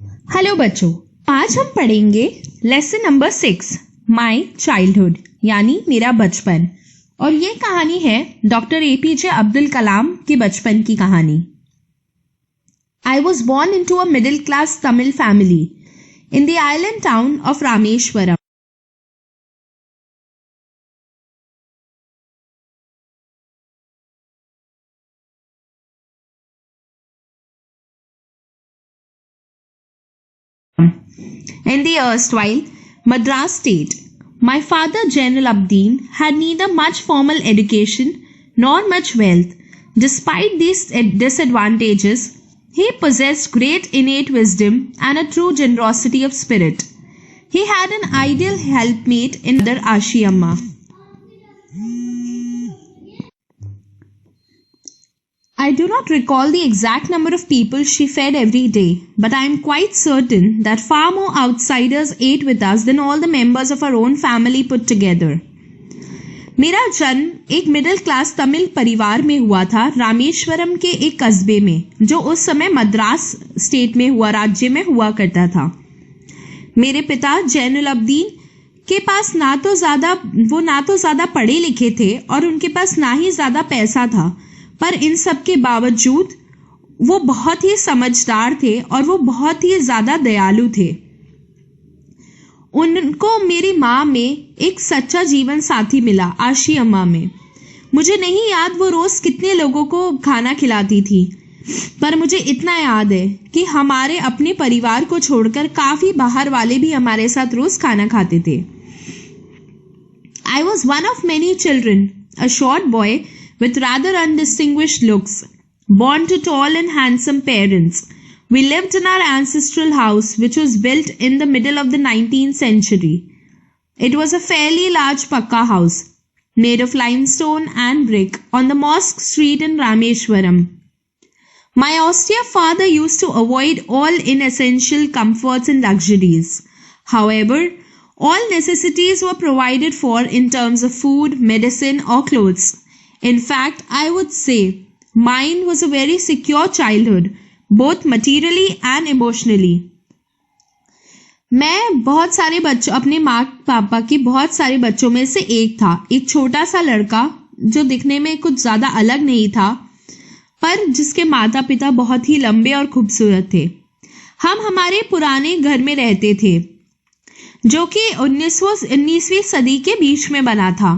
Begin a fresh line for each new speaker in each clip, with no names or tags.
Hello बच्चों, आज हम पढ़ेंगे लेसन नंबर 6 माई चाइल्डहुड यानी मेरा बचपन। और ये कहानी है डॉक्टर एपीजे अब्दुल कलाम के बचपन की कहानी। I was born into a middle class Tamil family in the island town of Rameshwaram. In the erstwhile Madras state. My father Jainul Abdeen had neither much formal education nor much wealth. Despite these disadvantages, he possessed great innate wisdom and a true generosity of spirit. He had an ideal helpmate in Mother Ashi Amma. I do not recall the exact number of people she fed every day, but I am quite certain that far more outsiders ate with us than all the members of our own family put together. मेरा जन्म एक middle class Tamil परिवार में हुआ था, रामेश्वरम के एक कस्बे में, जो उस समय मद्रास स्टेट में राज्य में हुआ करता था। मेरे पिता जैनुल अब्दीन के पास ना तो ज्यादा पढ़े लिखे थे और उनके पास ना ही ज्यादा पैसा था, पर इन सब के बावजूद वो बहुत ही समझदार थे और वो बहुत ही ज्यादा दयालु थे। उनको मेरी माँ में एक सच्चा जीवन साथी मिला, आशी अम्मा में। मुझे नहीं याद वो रोज कितने लोगों को खाना खिलाती थी, पर मुझे इतना याद है कि हमारे अपने परिवार को छोड़कर काफी बाहर वाले भी हमारे साथ रोज खाना खाते थे। I was one of many children, a short boy with rather undistinguished looks, born to tall and handsome parents. We lived in our ancestral house, which was built in the middle of the 19th century. It was a fairly large pakka house, made of limestone and brick, on the Mosque Street in Rameshwaram. My austere father used to avoid all inessential comforts and luxuries. However, all necessities were provided for in terms of food, medicine, or clothes. In fact, I would say mine was a very secure childhood, both materially and emotionally. मैं बहुत सारे बच्चों अपने माँ पापा के बहुत सारे बच्चों में से एक था, एक छोटा सा लड़का जो दिखने में कुछ ज्यादा अलग नहीं था, पर जिसके माता पिता बहुत ही लंबे और खूबसूरत थे। हम हमारे पुराने घर में रहते थे, जो कि 19वीं सदी के बीच में बना था।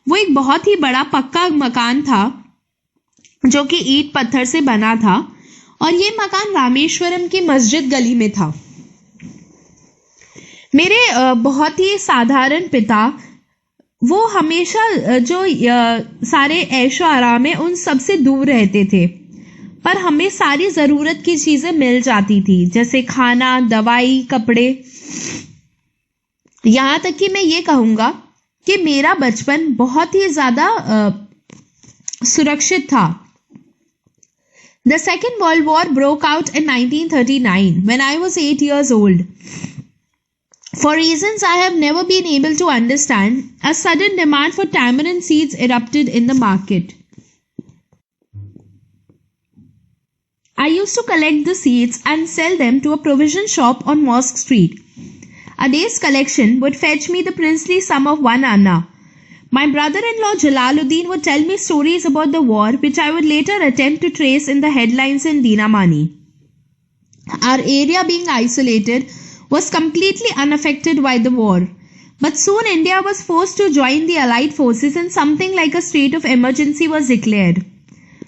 वो एक बहुत ही बड़ा पक्का मकान था जो कि ईंट पत्थर से बना था, और ये मकान रामेश्वरम की मस्जिद गली में था। मेरे बहुत ही साधारण पिता, वो हमेशा जो सारे ऐशो आराम है उन सब से दूर रहते थे, पर हमें सारी जरूरत की चीजें मिल जाती थी, जैसे खाना, दवाई, कपड़े। यहां तक कि मैं ये कहूंगा कि मेरा बचपन बहुत ही ज्यादा सुरक्षित था। The Second World War broke out in 1939 when I was 8 years old. For reasons I have never been able to understand, a sudden demand for tamarind seeds erupted in the market. I used to collect the seeds and sell them to a provision shop on Mosque Street. A day's collection would fetch me the princely sum of 1 anna. My brother-in-law Jalaluddin would tell me stories about the war, which I would later attempt to trace in the headlines in Dinamani. Our area, being isolated, was completely unaffected by the war. But soon India was forced to join the Allied forces and something like a state of emergency was declared.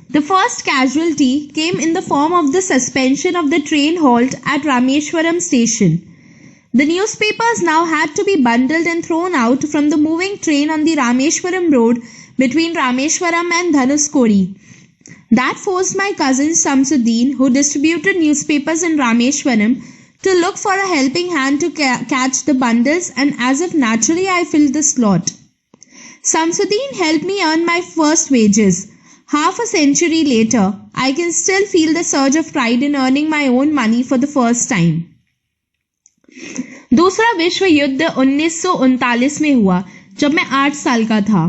The first casualty came in the form of the suspension of the train halt at Rameshwaram station. The newspapers now had to be bundled and thrown out from the moving train on the Rameshwaram road between Rameshwaram and Dhanuskori. That forced my cousin Samsuddin, who distributed newspapers in Rameshwaram, to look for a helping hand to catch the bundles, and as if naturally I filled the slot. Samsuddin helped me earn my first wages. Half a century later, I can still feel the surge of pride in earning my own money for the first time. दूसरा विश्व युद्ध 1939 में हुआ, जब मैं 8 साल का था,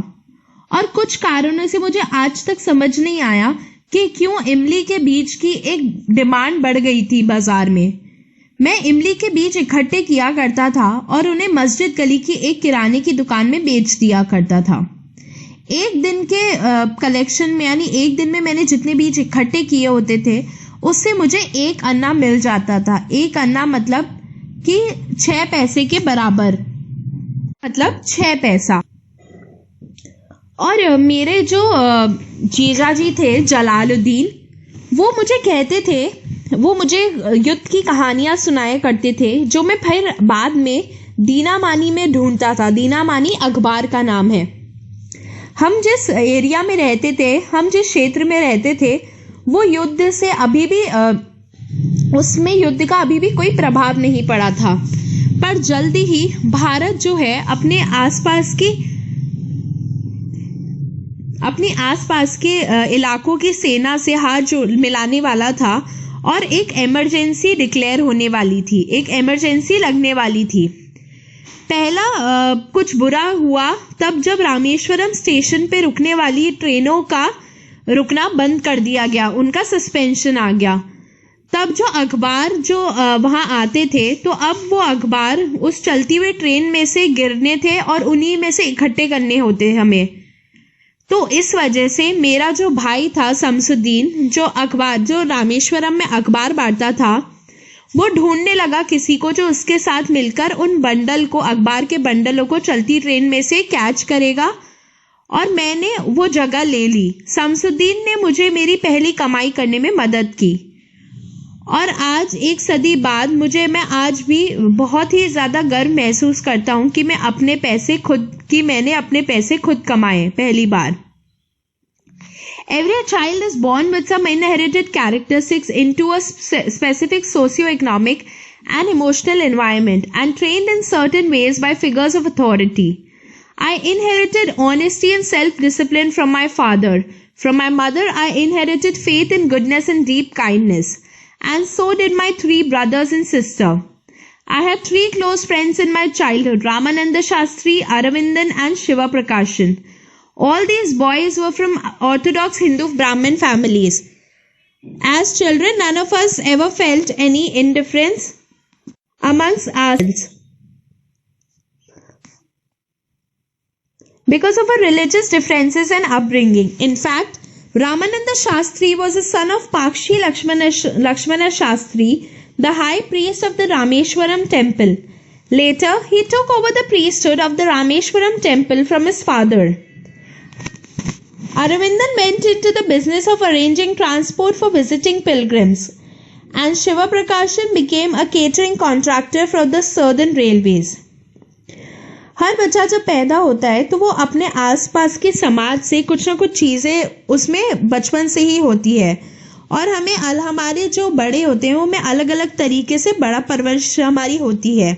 और कुछ कारणों से मुझे आज तक समझ नहीं आया कि क्यों इमली के बीज की एक डिमांड बढ़ गई थी बाजार में। मैं इमली के बीज इकट्ठे किया करता था और उन्हें मस्जिद गली की एक किराने की दुकान में बेच दिया करता था। एक दिन के कलेक्शन में, यानी एक दिन में मैंने जितने बीज इकट्ठे किए होते थे उससे मुझे 1 अन्ना मिल जाता था। 1 अन्ना मतलब कि 6 पैसे के बराबर, मतलब 6 पैसा। और मेरे जो जीजा जी थे जलालुद्दीन, वो मुझे कहते थे, वो मुझे युद्ध की कहानियां सुनाया करते थे जो मैं फिर बाद में दीनामानी में ढूंढता था। दीनामानी अखबार का नाम है। हम जिस एरिया में रहते थे, हम जिस क्षेत्र में रहते थे, वो युद्ध से अभी भी उसमें युद्ध का अभी भी कोई प्रभाव नहीं पड़ा था। पर जल्दी ही भारत जो है अपने आसपास के इलाकों की सेना से हाथ मिलाने वाला था और एक इमरजेंसी डिक्लेयर होने वाली थी, एक इमरजेंसी लगने वाली थी। पहला कुछ बुरा हुआ तब जब रामेश्वरम स्टेशन पे रुकने वाली ट्रेनों का रुकना बंद कर दिया गया, उनका सस्पेंशन आ गया। तब जो अखबार जो वहां आते थे, तो अब वो अखबार उस चलती हुई ट्रेन में से गिरने थे और उन्हीं में से इकट्ठे करने होते हमें। तो इस वजह से मेरा जो भाई था शमसुद्दीन, जो रामेश्वरम में अखबार बांटता था, वो ढूंढने लगा किसी को जो उसके साथ मिलकर उन अखबार के बंडलों को चलती ट्रेन में से कैच करेगा, और मैंने वो जगह ले ली। शमसुद्दीन ने मुझे मेरी पहली कमाई करने में मदद की और आज 1 सदी बाद मैं आज भी बहुत ही ज्यादा गर्व महसूस करता हूँ कि मैंने अपने पैसे खुद कमाए पहली बार। Every child is born with some inherited characteristics into a specific socio-economic and emotional environment and trained in certain ways by figures of authority. I inherited honesty and self-discipline from my father. From my mother, I inherited faith in goodness and deep kindness. And so did my 3 brothers and sister. I had 3 close friends in my childhood, Ramananda Shastri, Aravindan and Shiva Prakashan. All these boys were from orthodox Hindu Brahmin families. As children, none of us ever felt any indifference amongst ourselves because of our religious differences and upbringing. In fact, Ramananda Shastri was the son of Pakshi Lakshmana Shastri, the high priest of the Rameshwaram temple. Later, he took over the priesthood of the Rameshwaram temple from his father. Aravindan went into the business of arranging transport for visiting pilgrims, and Shiva Prakashan became a catering contractor for the Southern Railways. हर बच्चा जब पैदा होता है तो वो अपने आसपास के समाज से कुछ ना कुछ चीज़ें उसमें बचपन से ही होती है, और हमारे जो बड़े होते हैं वो में अलग अलग तरीके से बड़ा परवरिश हमारी होती है।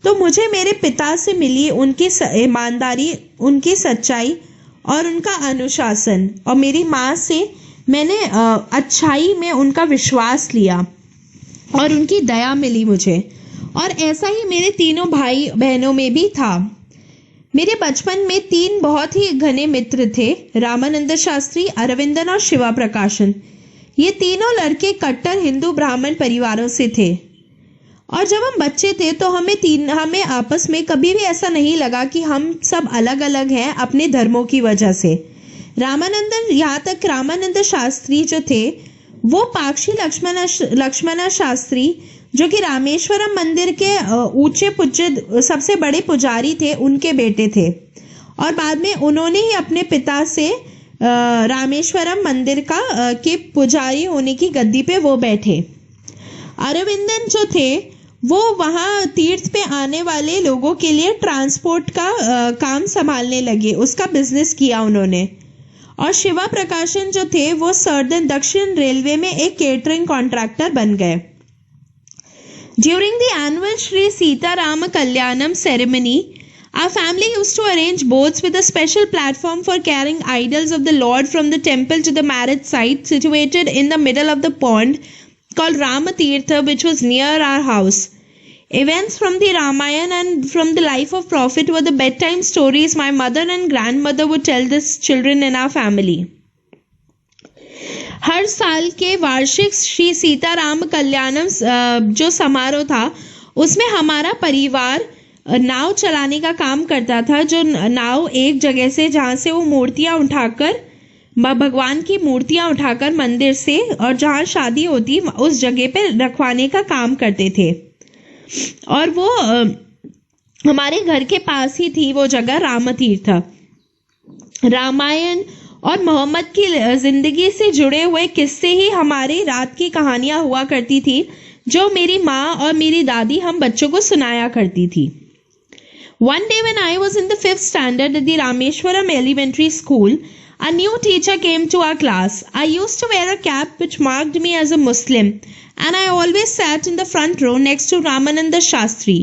तो मुझे मेरे पिता से मिली उनकी ईमानदारी, उनकी सच्चाई और उनका अनुशासन, और मेरी माँ से मैंने अच्छाई में उनका विश्वास लिया और उनकी दया मिली मुझे। और ऐसा ही मेरे तीनों भाई बहनों में भी था। मेरे बचपन में 3 बहुत ही घने मित्र थे, रामानंद शास्त्री, अरविंदन और शिवा प्रकाशन। ये तीनों लड़के कट्टर हिंदू ब्राह्मण परिवारों से थे, और जब हम बच्चे थे तो हमें आपस में कभी भी ऐसा नहीं लगा कि हम सब अलग अलग हैं अपने धर्मों की वजह से। यहाँ तक रामानंद शास्त्री जो थे वो पाक्षी लक्ष्मणा शास्त्री, जो कि रामेश्वरम मंदिर के ऊंचे पूज्य सबसे बड़े पुजारी थे, उनके बेटे थे, और बाद में उन्होंने ही अपने पिता से रामेश्वरम मंदिर के पुजारी होने की गद्दी पे वो बैठे। अरविंदन जो थे वो वहाँ तीर्थ पे आने वाले लोगों के लिए ट्रांसपोर्ट का काम संभालने लगे, उसका बिजनेस किया उन्होंने। और शिवा प्रकाशन जो थे वो दक्षिण रेलवे में एक केटरिंग कॉन्ट्रैक्टर बन गए। During the annual Sri Sita Rama Kalyanam ceremony, our family used to arrange boats with a special platform for carrying idols of the Lord from the temple to the marriage site situated in the middle of the pond called Ramatirtha, which was near our house. Events from the Ramayana and from the life of Prophet were the bedtime stories my mother and grandmother would tell the children in our family. हर साल के वार्षिक श्री सीताराम कल्याणम जो समारोह था, उसमें हमारा परिवार नाव चलाने का काम करता था। जो नाव एक जगह से, जहाँ से वो मूर्तियाँ उठाकर, भगवान की मूर्तियाँ उठाकर मंदिर से, और जहाँ शादी होती उस जगह पे रखवाने का काम करते थे। और वो हमारे घर के पास ही थी वो जगह, रामतीर्थ। रामायण और मोहम्मद की जिंदगी से जुड़े हुए किस्से ही हमारे रात की कहानियां हुआ करती थी, जो मेरी माँ और मेरी दादी हम बच्चों को सुनाया करती थी। One day when I was in the 5th standard at the Rameshwaram Elementary School, a new teacher came to our class. I used to wear a cap which marked me as a Muslim, and I always sat in the front row next to Ramananda Shastri,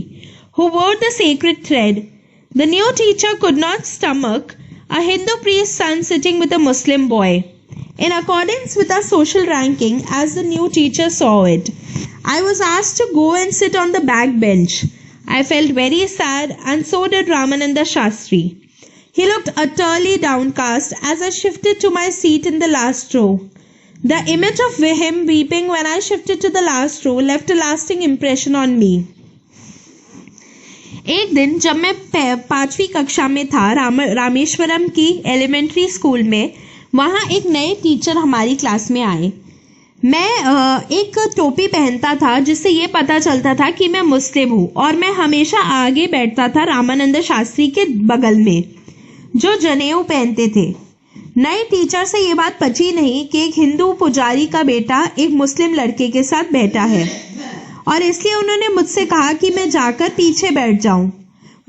who wore the sacred thread. The new teacher could not stomach a Hindu priest's son sitting with a Muslim boy. In accordance with our social ranking, as the new teacher saw it, I was asked to go and sit on the back bench. I felt very sad, and so did Ramananda Shastri. He looked utterly downcast as I shifted to my seat in the last row. The image of him weeping when I shifted to the last row left a lasting impression on me. एक दिन जब मैं 5वीं कक्षा में था, रामेश्वरम की elementary school में, वहाँ एक नए टीचर हमारी क्लास में आए। मैं एक टोपी पहनता था जिससे ये पता चलता था कि मैं मुस्लिम हूँ, और मैं हमेशा आगे बैठता था रामानंद शास्त्री के बगल में, जो जनेऊ पहनते थे। नए टीचर से ये बात पची नहीं कि एक हिंदू पुजारी का बेटा एक मुस्लिम लड़के के साथ बैठा है, और इसलिए उन्होंने मुझसे कहा कि मैं जाकर पीछे बैठ जाऊं।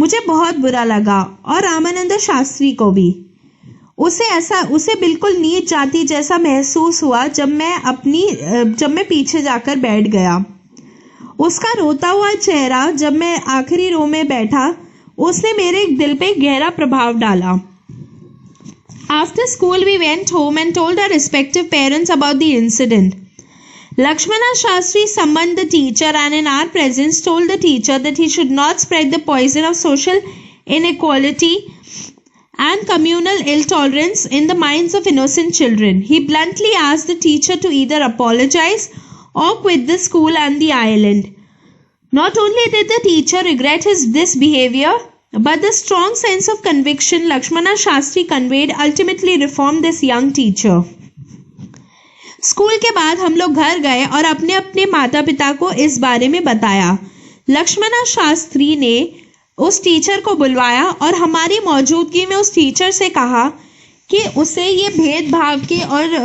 मुझे बहुत बुरा लगा, और रामानंद शास्त्री को भी। उसे बिल्कुल नीच जाति जैसा महसूस हुआ जब मैं पीछे जाकर बैठ गया। उसका रोता हुआ चेहरा जब मैं आखिरी रो में बैठा, उसने मेरे दिल पे गहरा प्रभाव डाला। After school we went home and told our respective parents about the incident. Lakshmana Shastri summoned the teacher and in our presence told the teacher that he should not spread the poison of social inequality and communal intolerance in the minds of innocent children. He bluntly asked the teacher to either apologize or quit the school and the island. Not only did the teacher regret this behavior, but the strong sense of conviction Lakshmana Shastri conveyed ultimately reformed this young teacher. School के बाद हम लोग घर गए और अपने अपने माता पिता को इस बारे में बताया। लक्ष्मणा शास्त्री ने उस टीचर को बुलवाया और हमारी मौजूदगी में उस टीचर से कहा कि उसे ये भेदभाव के और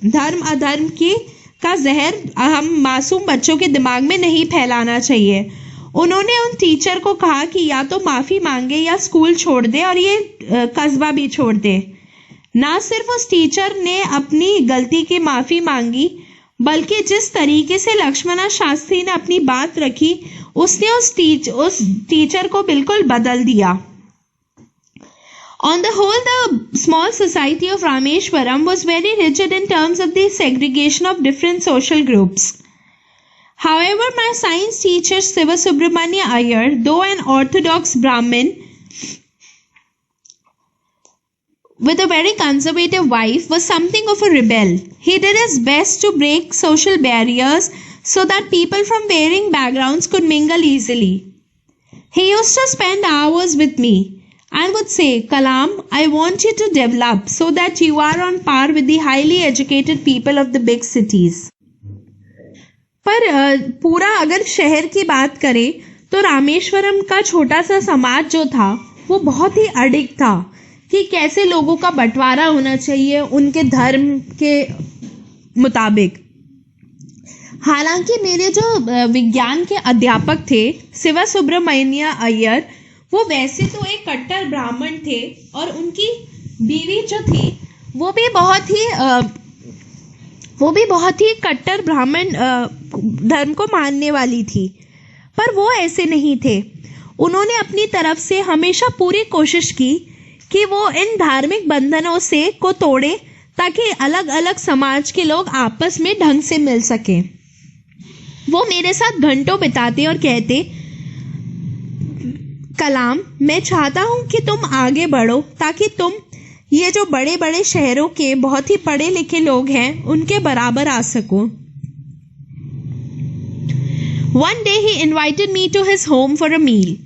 धर्म अधर्म की का जहर हम मासूम बच्चों के दिमाग में नहीं फैलाना चाहिए। उन्होंने उन टीचर को कहा कि या तो माफ़ी मांगे या स्कूल छोड़ दे और ये कस्बा भी छोड़ दे। ना सिर्फ उस टीचर ने अपनी गलती की माफ़ी मांगी, बल्कि जिस तरीके से लक्ष्मणा शास्त्री ने अपनी बात रखी, उसने उस टीचर को बिल्कुल बदल दिया। On the whole, the small society of Rameshwaram was very rigid in terms of the segregation of different social groups. However, my science teacher Siva Subramania Iyer, though an orthodox Brahmin with a very conservative wife, was something of a rebel. He did his best to break social barriers so that people from varying backgrounds could mingle easily. He used to spend hours with me and would say, Kalam, I want you to develop so that you are on par with the highly educated people of the big cities. पर पूरा अगर शहर की बात करें तो रामेश्वरम का छोटा सा समाज जो था वो बहुत ही अडिग था कि कैसे लोगों का बंटवारा होना चाहिए उनके धर्म के मुताबिक। हालांकि मेरे जो विज्ञान के अध्यापक थे शिवा सुब्रमण्य अय्यर, वो वैसे तो एक कट्टर ब्राह्मण थे और उनकी बीवी जो थी वो भी बहुत ही कट्टर ब्राह्मण धर्म को मानने वाली थी, पर वो ऐसे नहीं थे। उन्होंने अपनी तरफ से हमेशा पूरी कोशिश की कि वो इन धार्मिक बंधनों को तोड़े ताकि अलग अलग समाज के लोग आपस में ढंग से मिल सकें। वो मेरे साथ घंटों बिताते और कहते, कलाम, मैं चाहता हूं कि तुम आगे बढ़ो ताकि तुम ये जो बड़े बड़े शहरों के बहुत ही पढ़े लिखे लोग हैं उनके बराबर आ सकूं। One day he invited me to his home for a meal.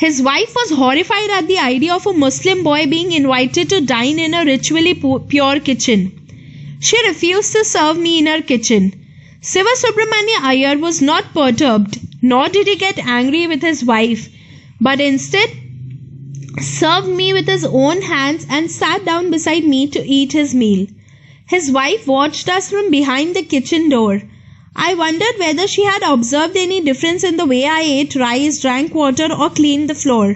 His wife was horrified at the idea of a Muslim boy being invited to dine in a ritually pure kitchen. She refused to serve me in her kitchen. Siva Subramania Iyer was not perturbed, nor did he get angry with his wife, but instead served me with his own hands and sat down beside me to eat his meal. His wife watched us from behind the kitchen door. I wondered whether she had observed any difference in the way I ate rice, drank water, or cleaned the floor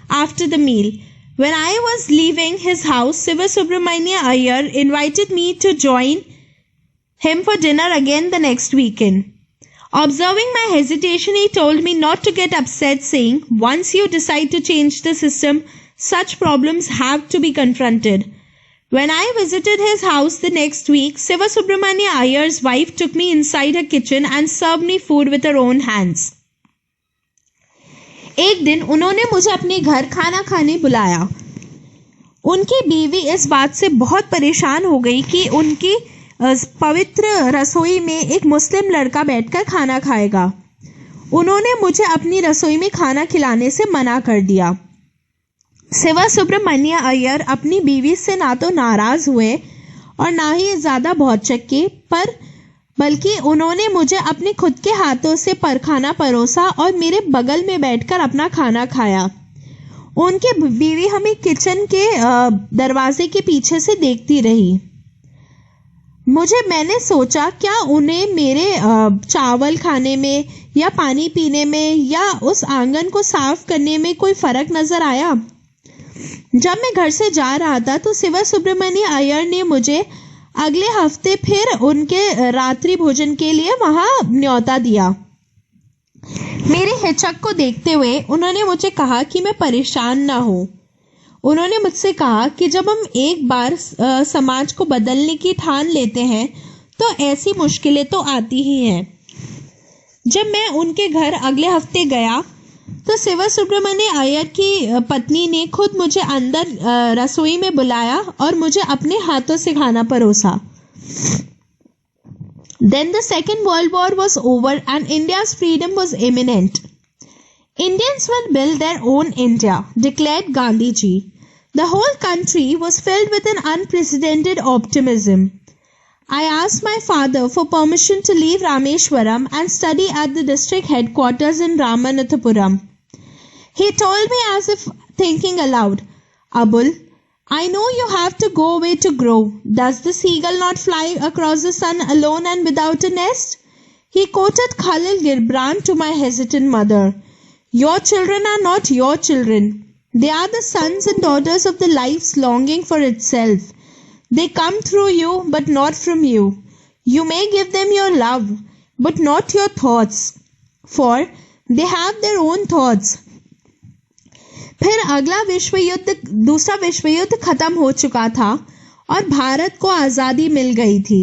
after the meal. When I was leaving his house, Siva Subramania Iyer invited me to join him for dinner again the next weekend. Observing my hesitation, he told me not to get upset, saying, "Once you decide to change the system, such problems have to be confronted." When I visited his house the next week, Siva Subramania Iyer's wife took me inside her kitchen and served me food with her own hands. एक दिन उन्होंने मुझे अपने घर खाना खाने बुलाया। उनकी बीवी इस बात से बहुत परेशान हो गई कि उनकी पवित्र रसोई में एक मुस्लिम लड़का बैठकर खाना खाएगा। उन्होंने मुझे अपनी रसोई में खाना खिलाने से मना कर दिया। सिवा सुब्रमण्य अय्यर अपनी बीवी से ना तो नाराज हुए और ना ही ज्यादा भौचक्के, बल्कि उन्होंने मुझे अपने खुद के हाथों से खाना परोसा और मेरे बगल में बैठकर अपना खाना खाया। उनकी बीवी हमें किचन के दरवाजे के पीछे से देखती रही। मैंने सोचा क्या उन्हें मेरे चावल खाने में या पानी पीने में या उस आंगन को साफ करने में कोई फर्क नजर आया। जब मैं घर से जा रहा था तो सिवा सुब्रमण्य अय्यर ने मुझे अगले हफ्ते फिर उनके रात्रि भोजन के लिए वहां न्योता दिया। मेरे हिचक को देखते हुए उन्होंने मुझे कहा कि मैं परेशान ना हो। उन्होंने मुझसे कहा कि जब हम एक बार समाज को बदलने की ठान लेते हैं तो ऐसी मुश्किलें तो आती ही हैं। जब मैं उनके घर अगले हफ्ते गया तो सिवा सुब्रमण्य अय्यर की पत्नी ने खुद मुझे अंदर रसोई में बुलाया और मुझे अपने हाथों से खाना परोसा। Then the Second World War was over and India's freedom was imminent. Indians will build their own India, declared Gandhiji. The whole country was filled with an unprecedented optimism. I asked my father for permission to leave Rameshwaram and study at the district headquarters in Ramanathapuram. He told me as if thinking aloud, "Abul, I know you have to go away to grow. Does the seagull not fly across the sun alone and without a nest?" He quoted Khalil Gibran to my hesitant mother. "Your children are not your children. They are the sons and daughters of the life's longing for itself. They come through you, but not from you. You may give them your love, but not your thoughts, for they have their own thoughts." फिर दूसरा विश्व युद्ध खत्म हो चुका था और भारत को आजादी मिल गई थी।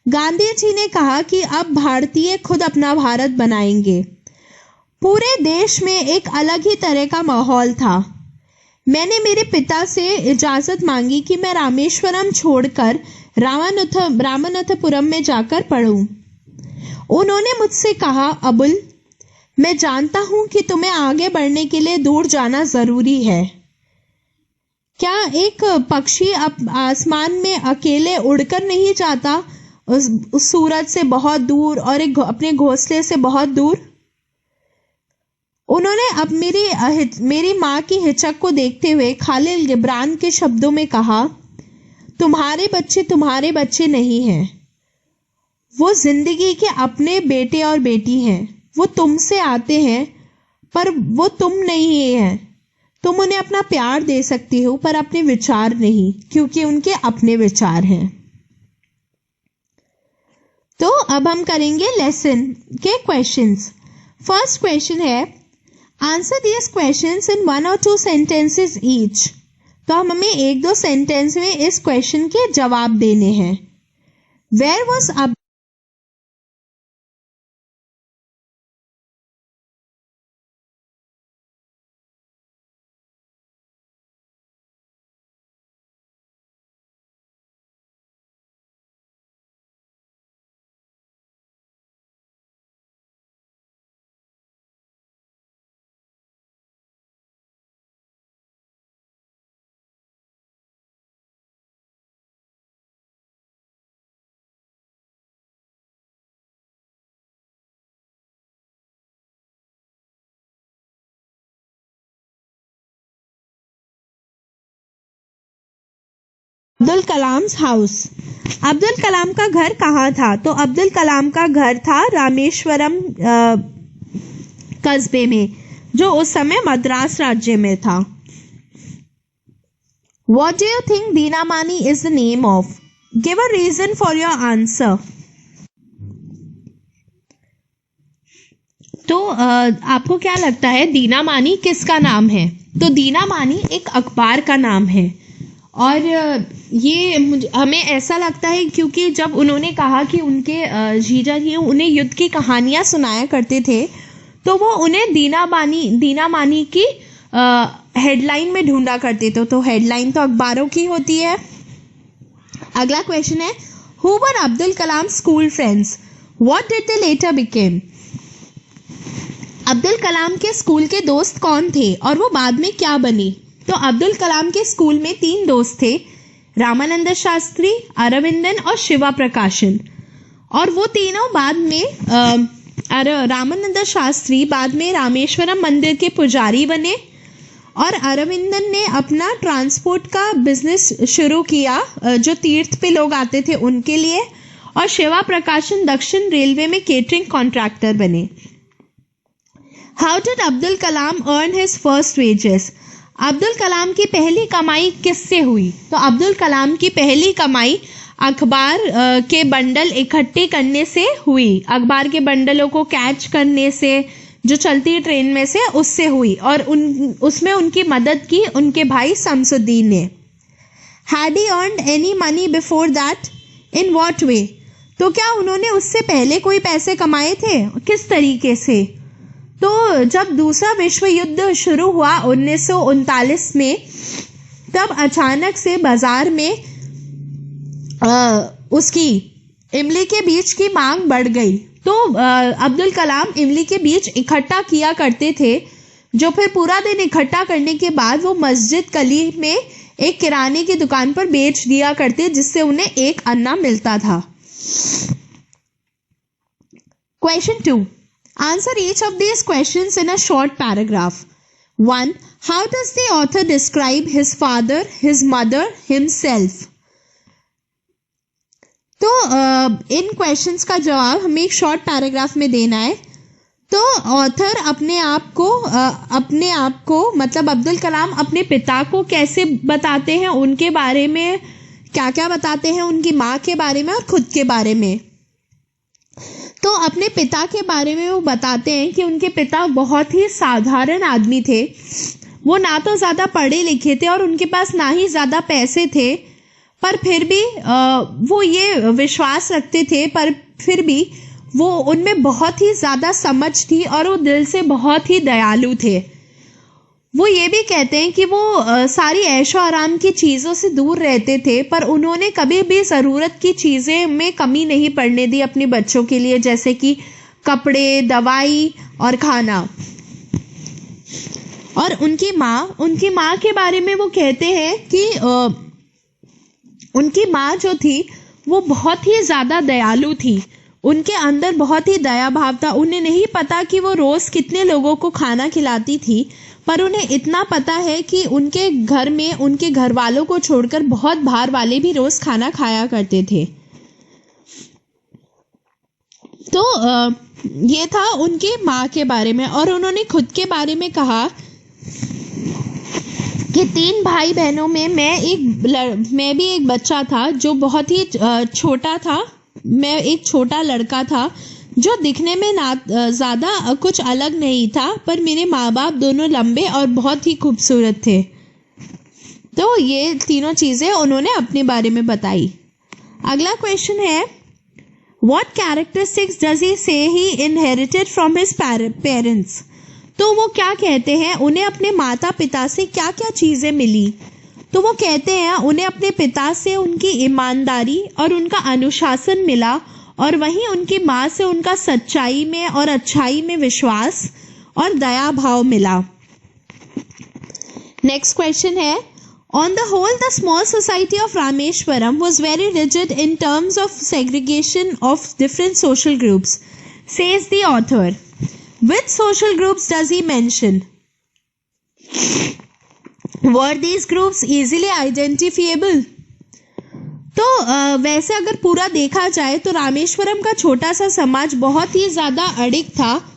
गांधी जी ने कहा कि अब भारतीय खुद अपना भारत बनाएंगे। पूरे देश में एक अलग ही तरह का माहौल था। मैंने मेरे पिता से इजाजत मांगी कि मैं रामेश्वरम छोड़कर रामनाथपुरम में जाकर पढ़ूं। उन्होंने मुझसे कहा, "अबुल, मैं जानता हूं कि तुम्हें आगे बढ़ने के लिए दूर जाना जरूरी है। क्या एक पक्षी आसमान में अकेले उड़कर नहीं जाता उस सूरज से बहुत दूर और अपने घोंसले से बहुत दूर?" उन्होंने अब मेरी माँ की हिचक को देखते हुए खालिल गिब्रान के शब्दों में कहा, तुम्हारे बच्चे नहीं हैं। वो जिंदगी के अपने बेटे और बेटी हैं। वो तुमसे आते हैं पर वो तुम नहीं हैं। तुम उन्हें अपना प्यार दे सकती हो पर अपने विचार नहीं, क्योंकि उनके अपने विचार हैं। तो अब हम करेंगे लेसन के क्वेश्चंस। फर्स्ट क्वेश्चन है, answer this questions in 1 or 2 sentences each। तो हमें 1-2 सेंटेंस में इस क्वेश्चन के जवाब देने हैं। Where was Abdul Kalam's house. Abdul Kalam का घर कहाँ था? तो अब्दुल कलाम का घर था रामेश्वरम कस्बे में, जो उस समय मद्रास राज्य में था। What do you think Dinamani is the name of? Give a reason for your answer. तो आपको क्या लगता है दीनामानी किसका नाम है? तो दीनामानी एक अखबार का नाम है। और ये हमें ऐसा लगता है क्योंकि जब उन्होंने कहा कि उनके जीजा जी उन्हें युद्ध की कहानियां सुनाया करते थे, तो वो उन्हें दीनामानी की हेडलाइन में ढूंढा करते थे। तो हेडलाइन तो अखबारों की होती है। अगला क्वेश्चन है, who were Abdul Kalam school friends? What did they later become? Abdul Kalam के स्कूल के दोस्त कौन थे और वो बाद में क्या बने? तो अब्दुल कलाम के स्कूल में 3 दोस्त थे, रामानंद शास्त्री, अरविंदन और शिवा प्रकाशन। और वो तीनों बाद में रामानंद शास्त्री बाद में रामेश्वरम मंदिर के पुजारी बने और अरविंदन ने अपना ट्रांसपोर्ट का बिजनेस शुरू किया जो तीर्थ पे लोग आते थे उनके लिए, और शिवा प्रकाशन दक्षिण रेलवे में केटरिंग कॉन्ट्रैक्टर बने। How did Abdul Kalam earn his first wages? Abdul Kalam की पहली कमाई किससे हुई? तो अब्दुल कलाम की पहली कमाई अखबार के बंडल इकट्ठे करने से हुई। अखबार के बंडलों को कैच करने से, जो चलती ट्रेन में से, उससे हुई। और उसमें उनकी मदद की उनके भाई शमसुद्दीन ने। Had he earned any money before that? In what way? तो क्या उन्होंने उससे पहले कोई पैसे कमाए थे? किस तरीके से? तो जब दूसरा विश्व युद्ध शुरू हुआ 1939 में, तब अचानक से बाजार में उसकी इमली के बीज की मांग बढ़ गई। तो अब्दुल कलाम इमली के बीज इकट्ठा किया करते थे, जो फिर पूरा दिन इकट्ठा करने के बाद वो मस्जिद गली में एक किराने की दुकान पर बेच दिया करते, जिससे उन्हें 1 अन्ना मिलता था। Question 2. Answer each of these questions in a short paragraph. 1. How does the author describe his father, his mother, himself? तो इन क्वेश्चंस का जवाब हमें एक शॉर्ट पैराग्राफ में देना है। तो ऑथर अपने आप को मतलब अब्दुल कलाम अपने पिता को कैसे बताते हैं, उनके बारे में क्या क्या बताते हैं, उनकी माँ के बारे में और खुद के बारे में। तो अपने पिता के बारे में वो बताते हैं कि उनके पिता बहुत ही साधारण आदमी थे। वो ना तो ज़्यादा पढ़े लिखे थे और उनके पास ना ही ज़्यादा पैसे थे, पर फिर भी वो ये विश्वास रखते थे, पर फिर भी वो उनमें बहुत ही ज़्यादा समझ थी और वो दिल से बहुत ही दयालु थे। वो ये भी कहते हैं कि वो सारी ऐशो आराम की चीज़ों से दूर रहते थे, पर उन्होंने कभी भी ज़रूरत की चीज़ें में कमी नहीं पड़ने दी अपने बच्चों के लिए, जैसे कि कपड़े, दवाई और खाना। और उनकी माँ के बारे में वो कहते हैं कि उनकी माँ जो थी वो बहुत ही ज़्यादा दयालु थी। उनके अंदर बहुत ही दया भाव था। उन्हें नहीं पता कि वो रोज़ कितने लोगों को खाना खिलाती थी, पर उन्हें इतना पता है कि उनके घर में उनके घर वालों को छोड़कर बहुत बाहर वाले भी रोज़ खाना खाया करते थे। तो ये था उनकी माँ के बारे में। और उन्होंने खुद के बारे में कहा कि 3 भाई बहनों में मैं भी एक बच्चा था जो बहुत ही छोटा था। मैं एक छोटा लड़का था जो दिखने में ना ज़्यादा कुछ अलग नहीं था, पर मेरे माँ बाप दोनों लंबे और बहुत ही खूबसूरत थे। तो ये तीनों चीज़ें उन्होंने अपने बारे में बताई। अगला क्वेश्चन है, What characteristics does he say he inherited from his parents? तो वो क्या कहते हैं, उन्हें अपने माता पिता से क्या क्या चीज़ें मिली? तो वो कहते हैं उन्हें अपने पिता से उनकी ईमानदारी और उनका अनुशासन मिला, और वहीं उनकी माँ से उनका सच्चाई में और अच्छाई में विश्वास और दया भाव मिला। नेक्स्ट क्वेश्चन है, On the whole, the small society of Rameshwaram was very rigid in terms of segregation of different social groups, says the author. Which social groups does he mention? Were these groups easily identifiable? तो वैसे अगर पूरा देखा जाए तो रामेश्वरम का छोटा सा समाज बहुत ही ज्यादा अडिग था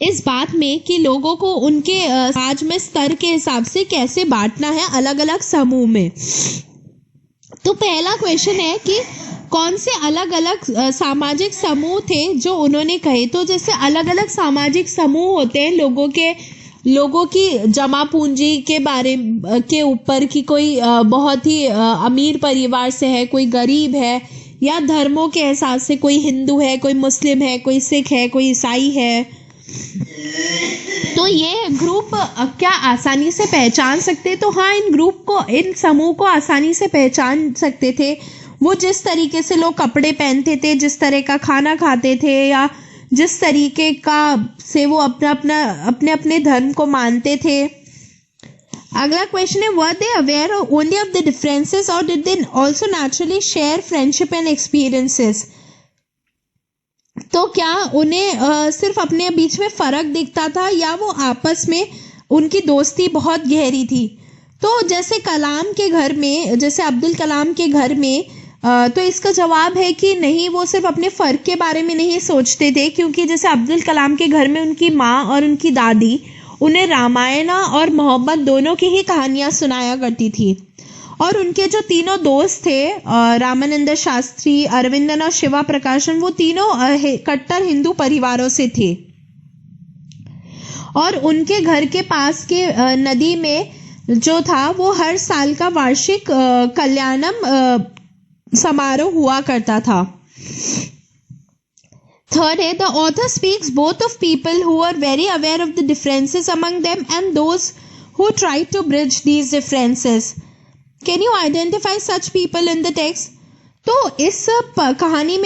इस बात में कि लोगों को उनके समाज में स्तर के हिसाब से कैसे बांटना है अलग अलग समूह में। तो पहला क्वेश्चन है कि कौन से अलग अलग सामाजिक समूह थे जो उन्होंने कहे। तो जैसे अलग अलग सामाजिक समूह होते हैं लोगों की जमा पूंजी के बारे के ऊपर कि कोई बहुत ही अमीर परिवार से है, कोई गरीब है, या धर्मों के एहसास से कोई हिंदू है, कोई मुस्लिम है, कोई सिख है, कोई ईसाई है। तो ये ग्रुप क्या आसानी से पहचान सकते? तो हाँ, इन समूह को आसानी से पहचान सकते थे। वो जिस तरीके से लोग कपड़े पहनते थे, जिस तरह का खाना खाते थे, या जिस तरीके का से वो अपने अपने धर्म को मानते थे। अगला क्वेश्चन है, were they aware only of the differences or did they also naturally share friendship and experiences? तो क्या उन्हें सिर्फ अपने बीच में फर्क दिखता था या वो आपस में उनकी दोस्ती बहुत गहरी थी? तो जैसे कलाम के घर में, जैसे अब्दुल कलाम के घर में, तो इसका जवाब है कि नहीं, वो सिर्फ अपने फ़र्क के बारे में नहीं सोचते थे, क्योंकि जैसे अब्दुल कलाम के घर में उनकी माँ और उनकी दादी उन्हें रामायण और मोहब्बत दोनों की ही कहानियाँ सुनाया करती थी। और उनके जो तीनों दोस्त थे, रामानंद शास्त्री, अरविंदन और शिवा प्रकाशन, वो तीनों कट्टर हिंदू परिवारों से थे। और उनके घर के पास के नदी में जो था वो हर साल का वार्षिक कल्याणम समारोह हुआ करता था। थर्ड है, the author speaks both of people who are very aware of the differences among them and those who try to bridge these differences. Can you identify such people in the text? तो इस कहानी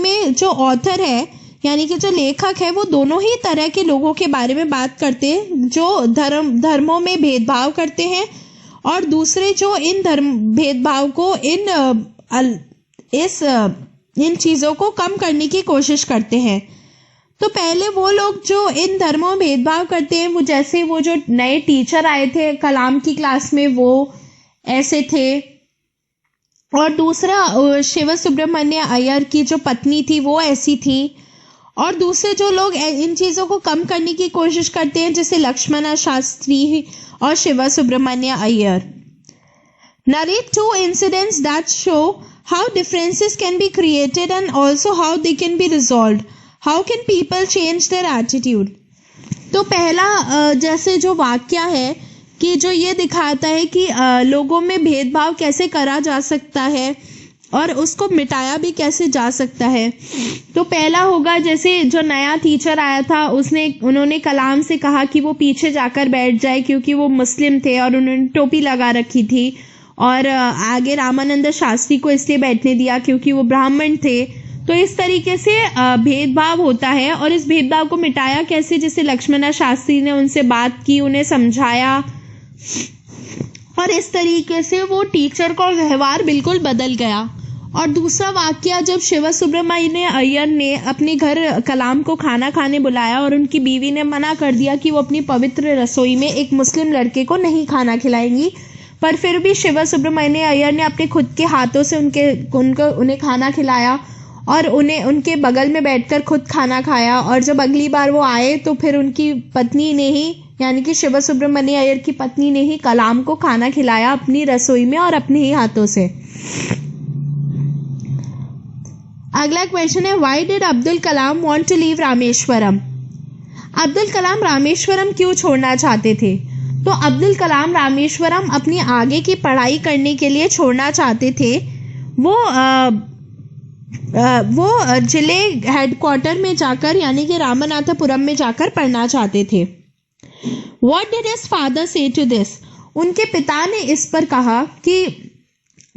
में जो author है, यानी कि जो लेखक है, वो दोनों ही तरह के लोगों के बारे में बात करते हैं, जो धर्मों में भेदभाव करते हैं और दूसरे जो इन भेदभाव को इन चीज़ों को कम करने की कोशिश करते हैं। तो पहले वो लोग जो इन धर्मों में भेदभाव करते हैं, वो जैसे वो जो नए टीचर आए थे कलाम की क्लास में, वो ऐसे थे। और दूसरा, शिव सुब्रमण्य अय्यर की जो पत्नी थी वो ऐसी थी। और दूसरे जो लोग इन चीज़ों को कम करने की कोशिश करते हैं, जैसे लक्ष्मण शास्त्री और Shiv Subramanya Iyer. Narrate 2 incidents that show how differences can be created and also how they can be resolved. How can people change their attitude? तो पहला जैसे जो वाक्य है कि जो ये दिखाता है कि लोगों में भेदभाव कैसे करा जा सकता है और उसको मिटाया भी कैसे जा सकता है। तो पहला होगा, जैसे जो नया टीचर आया था उन्होंने कलाम से कहा कि वो पीछे जाकर बैठ जाए क्योंकि वो मुस्लिम थे और उन्होंने टोपी लगा रखी थी, और आगे रामानंद शास्त्री को इसलिए बैठने दिया क्योंकि वो ब्राह्मण थे। तो इस तरीके से भेदभाव होता है। और इस भेदभाव को मिटाया कैसे? जैसे लक्ष्मण शास्त्री ने उनसे बात की, उन्हें समझाया, और इस तरीके से वो टीचर का व्यवहार बिल्कुल बदल गया। और दूसरा वाक्य, जब शिव सुब्रमण्य अय्यर ने अपने घर कलाम को खाना खाने बुलाया और उनकी बीवी ने मना कर दिया कि वो अपनी पवित्र रसोई में एक मुस्लिम लड़के को नहीं खाना खिलाएंगी, पर फिर भी शिव सुब्रमण्य अय्यर ने अपने खुद के हाथों से उन्हें खाना खिलाया और उन्हें उनके बगल में बैठकर खुद खाना खाया। और जब अगली बार वो आए तो फिर उनकी पत्नी ने ही, यानी कि शिव सुब्रमण्य अय्यर की पत्नी ने ही कलाम को खाना खिलाया अपनी रसोई में और अपने ही हाथों से। अगला क्वेश्चन है, why did Abdul Kalam want to leave Rameswaram? Abdul Kalam Rameswaram क्यों छोड़ना चाहते थे? तो अब्दुल कलाम रामेश्वरम अपनी आगे की पढ़ाई करने के लिए छोड़ना चाहते थे। वो जिले हेडक्वार्टर में जाकर, यानी कि रामनाथपुरम में जाकर पढ़ना चाहते थे। What did his father say to this? उनके पिता ने इस पर कहा कि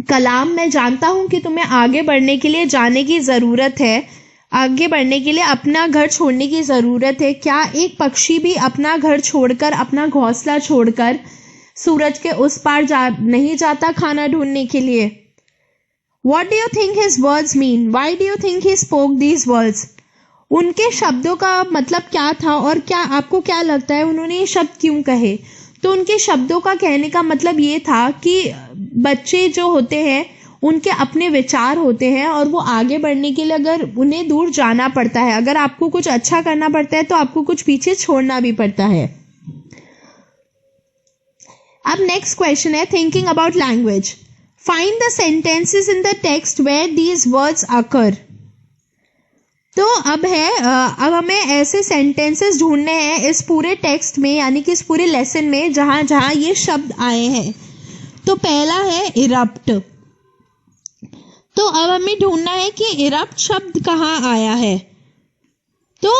कलाम, मैं जानता हूं कि तुम्हें आगे बढ़ने के लिए जाने की ज़रूरत है, आगे बढ़ने के लिए अपना घर छोड़ने की ज़रूरत है। क्या एक पक्षी भी अपना घर छोड़कर, अपना घोंसला छोड़कर सूरज के उस पार नहीं जाता खाना ढूंढने के लिए? What do you think his words mean? Why do you think he spoke these words? उनके शब्दों का मतलब क्या था और क्या आपको क्या लगता है उन्होंने ये शब्द क्यों कहे? तो उनके शब्दों का कहने का मतलब ये था कि बच्चे जो होते हैं उनके अपने विचार होते हैं और वो आगे बढ़ने के लिए अगर उन्हें दूर जाना पड़ता है, अगर आपको कुछ अच्छा करना पड़ता है तो आपको कुछ पीछे छोड़ना भी पड़ता है। अब नेक्स्ट क्वेश्चन है thinking about language. Find the sentences in the text where these words occur. तो अब हमें ऐसे सेंटेंसेस ढूंढने हैं इस पूरे टेक्स्ट में, यानी कि इस पूरे लेसन में जहां जहां ये शब्द आए हैं। तो पहला है इरप्ट। तो अब हमें ढूंढना है कि इरप्ट शब्द कहाँ आया है। तो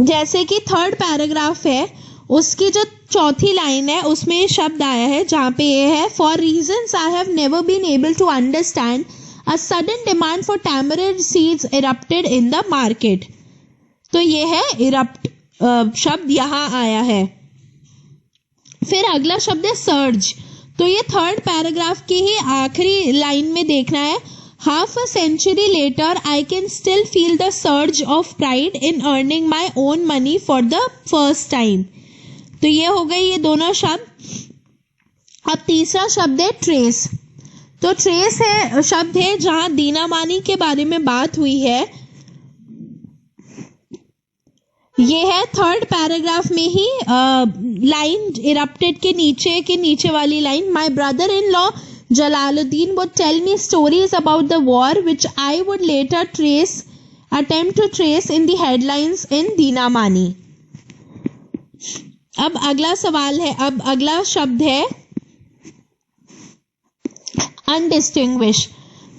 जैसे कि थर्ड पैराग्राफ है, उसकी जो चौथी लाइन है उसमें ये शब्द आया है जहाँ पे ये है for reasons I have never been able to understand a sudden demand for tamarind seeds erupted in the market। तो ये है erupt शब्द यहाँ आया है। फिर अगला शब्द है सर्ज। तो ये थर्ड पैराग्राफ की ही आखिरी लाइन में देखना है। Half a century later I can still feel the surge of pride in earning my own money for the first time. तो ये हो गए ये दोनों शब्द। अब तीसरा शब्द है ट्रेस। तो ट्रेस है शब्द है जहां दीना मानी के बारे में बात हुई है। ये है थर्ड पैराग्राफ में ही लाइन इरप्टेड के नीचे वाली line. My brother in law Jalaluddin would tell me stories about the war which I would later attempt to trace in the headlines in Dinamani. अब अगला सवाल है, अब अगला शब्द है अनडिस्टिंग्विश।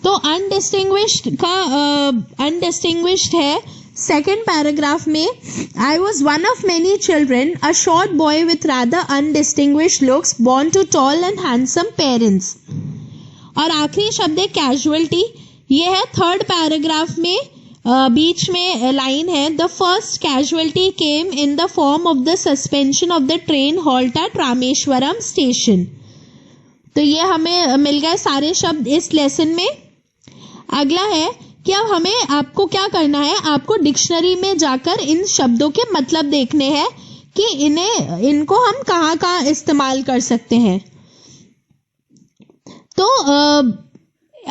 तो अनडिस्टिंग्विश्ड है सेकेंड पैराग्राफ में। I was one of many children, a short boy with rather undistinguished looks, born to tall and handsome parents. और आखिरी शब्द है कैजुअलिटी। ये है थर्ड पैराग्राफ में, बीच में लाइन है the first casualty came in the form of the suspension of the train halt at Rameswaram station. तो ये हमें मिल गए सारे शब्द इस लेसन में। अगला है कि अब हमें आपको क्या करना है, आपको डिक्शनरी में जाकर इन शब्दों के मतलब देखने हैं कि इनको हम कहाँ कहाँ इस्तेमाल कर सकते हैं। तो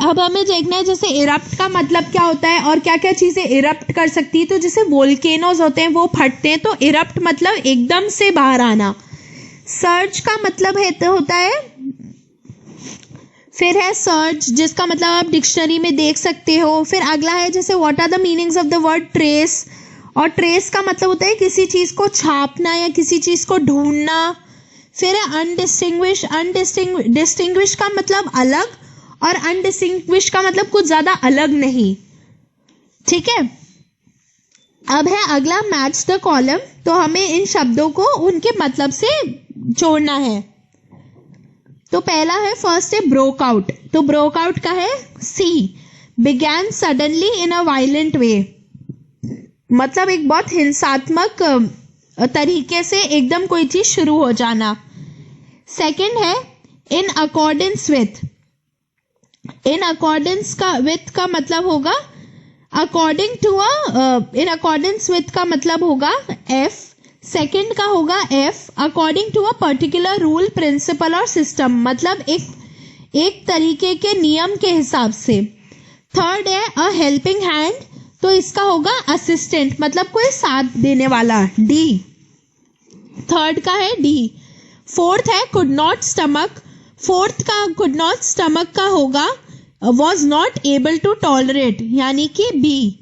अब हमें देखना है जैसे इरप्ट का मतलब क्या होता है और क्या क्या चीजें इरप्ट कर सकती है। तो जैसे वोल्केनोज होते हैं वो फटते हैं, तो इरप्ट मतलब एकदम से बाहर आना। सर्ज का मतलब होता है, फिर है सर्ज जिसका मतलब आप डिक्शनरी में देख सकते हो। फिर अगला है जैसे what are the meanings of the word trace. और ट्रेस का मतलब होता है किसी चीज को छापना या किसी चीज को ढूंढना। फिर है अनडिस्टिंग्विश। डिस्टिंग्विश का मतलब अलग और अनडिस्टिंग्विश का मतलब कुछ ज्यादा अलग नहीं। ठीक है। अब है अगला मैच द कॉलम। तो हमें इन शब्दों को उनके मतलब से जोड़ना है। तो पहला है फर्स्ट है ब्रोक आउट। तो ब्रोक आउट का है C began suddenly in a violent way, मतलब एक बहुत हिंसात्मक तरीके से एकदम कोई चीज शुरू हो जाना। सेकंड है in accordance with. In accordance का मतलब होगा according to in accordance with का मतलब होगा एफ। सेकंड का होगा F according to a particular rule principle और सिस्टम, मतलब एक तरीके के नियम के हिसाब से। थर्ड है अ हेल्पिंग हैंड। तो इसका होगा असिस्टेंट, मतलब कोई साथ देने वाला, डी। थर्ड का है डी। फोर्थ है कुड नॉट स्टमक। फोर्थ का कुड नॉट स्टमक का होगा was not able to tolerate, यानी कि बी।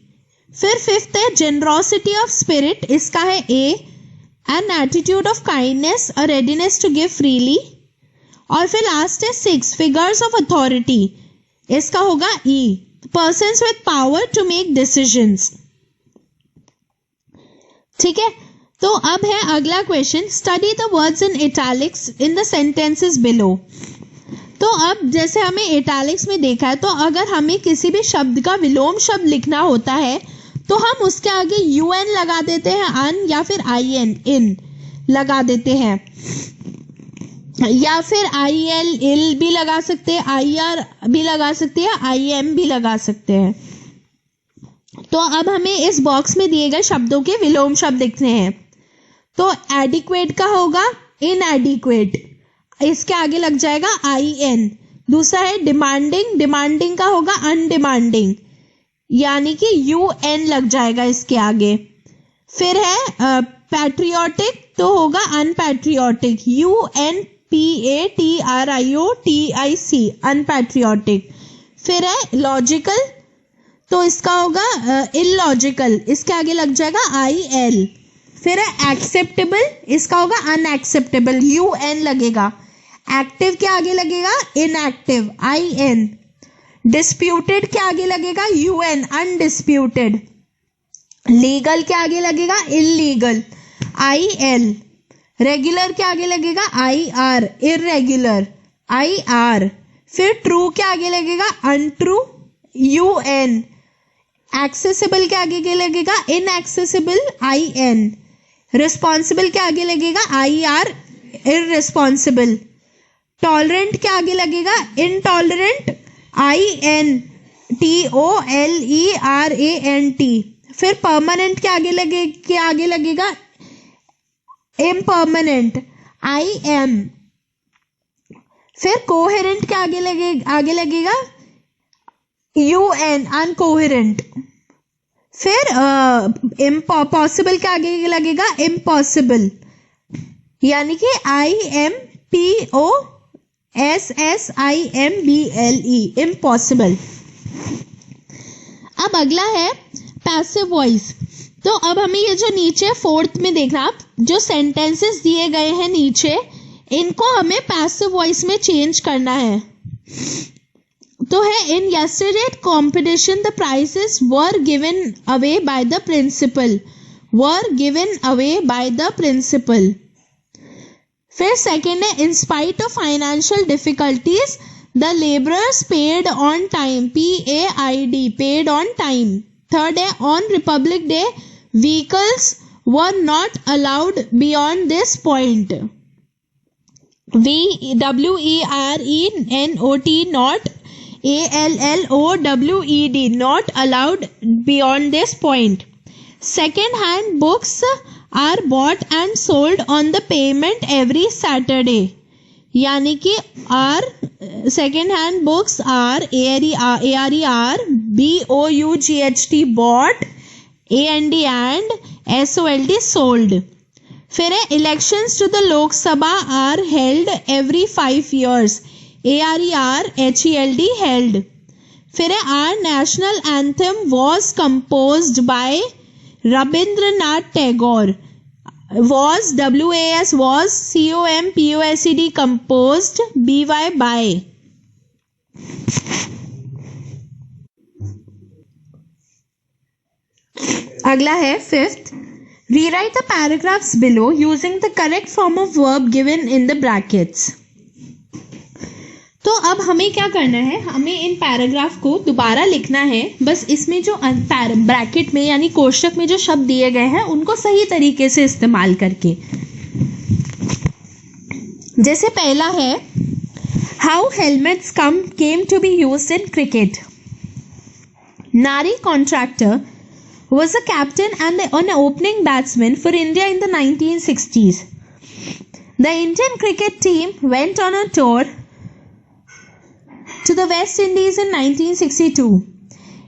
फिर फिफ्थ है जेनरोसिटी ऑफ स्पिरिट। इसका है A. An attitude of kindness, a readiness to give freely. और फिर लास्ट है सिक्स फिगर्स ऑफ अथॉरिटी। इसका होगा E, persons with power to make decisions. ठीक है। तो अब है अगला question, study the words in italics in the sentences below. तो अब जैसे हमें इटैलिक्स में देखा है, तो अगर हमें किसी भी शब्द का विलोम शब्द लिखना होता है तो हम उसके आगे UN लगा देते हैं, अन, या फिर IN इन लगा देते हैं, या फिर IL इल भी लगा सकते हैं, IR भी लगा सकते हैं, IM भी लगा सकते हैं। तो अब हमें इस बॉक्स में दिए गए शब्दों के विलोम शब्द लिखने हैं। तो एडिक्वेट का होगा इनएडिक्वेट, इसके आगे लग जाएगा IN। दूसरा है डिमांडिंग, डिमांडिंग का होगा अनडिमांडिंग, यानी कि UN लग जाएगा इसके आगे। फिर है पैट्रियोटिक, तो होगा अनपैट्रियोटिक, UNPATRIOTIC, अनपैट्रियोटिक। फिर है लॉजिकल, तो इसका होगा इलॉजिकल, इसके आगे लग जाएगा IL। फिर है एक्सेप्टेबल, इसका होगा अनएक्सेप्टेबल, UN लगेगा। एक्टिव के आगे लगेगा इनएक्टिव, IN। डिस्प्यूटेड के आगे लगेगा UN, अनडिस्प्यूटेड। लीगल के आगे लगेगा इलीगल, IL। रेगुलर के आगे लगेगा IR, इरेगुलर, IR। फिर ट्रू के आगे लगेगा अनट्रू, UN। एक्सेसिबल के आगे लगेगा इनएक्सेसिबल, IN। रिस्पॉन्सिबल के आगे लगेगा IR, इररिस्पॉन्सिबल। टॉलरेंट के आगे लगेगा इनटॉलरेंट, INTOLERANT। फिर परमानेंट के आगे लगेगा इम्परमानेंट, IM। फिर कोहेरेंट के आगे लगेगा UN, अनकोहेरेंट। फिर पॉसिबल के आगे लगेगा इम्पॉसिबल, यानी कि IMPOSSIMBLE, इम्पॉसिबल। अब अगला है पैसिव वॉइस। तो अब हमें ये जो नीचे फोर्थ में देखना, आप जो सेंटेंसेस दिए गए हैं नीचे, इनको हमें पैसिव वॉइस में चेंज करना है। तो है in yesterday competition the prizes were given away by the principal, were given away by the principal. फिर सेकेंड है in spite of financial difficulties the labourers paid on time, PAID, paid on time. Third है on Republic Day vehicles were not allowed beyond this point, WERENOT, not ALLOWED, not allowed beyond this point. Second hand books are bought and sold on the payment every Saturday, यानी कि are second hand books are ARER BOUGHT bought, AND and SOLD sold. फिर है elections to the Lok Sabha are held every 5 years, ARER HELD held. फिर है our national anthem was composed by Rabindranath Tagore, was WAS was COMPOSED composed BY by। अगला है fifth, rewrite the paragraphs below using the correct form of verb given in the brackets. तो अब हमें क्या करना है, हमें इन पैराग्राफ को दोबारा लिखना है। बस इसमें जो ब्रैकेट में यानी कोष्टक में जो शब्द दिए गए हैं उनको सही तरीके से इस्तेमाल करके। जैसे पहला है how helmets came to be used in cricket. Nari Contractor was a captain and an opening batsman for India in the 1960s. The Indian cricket team went on a tour to the West Indies in 1962.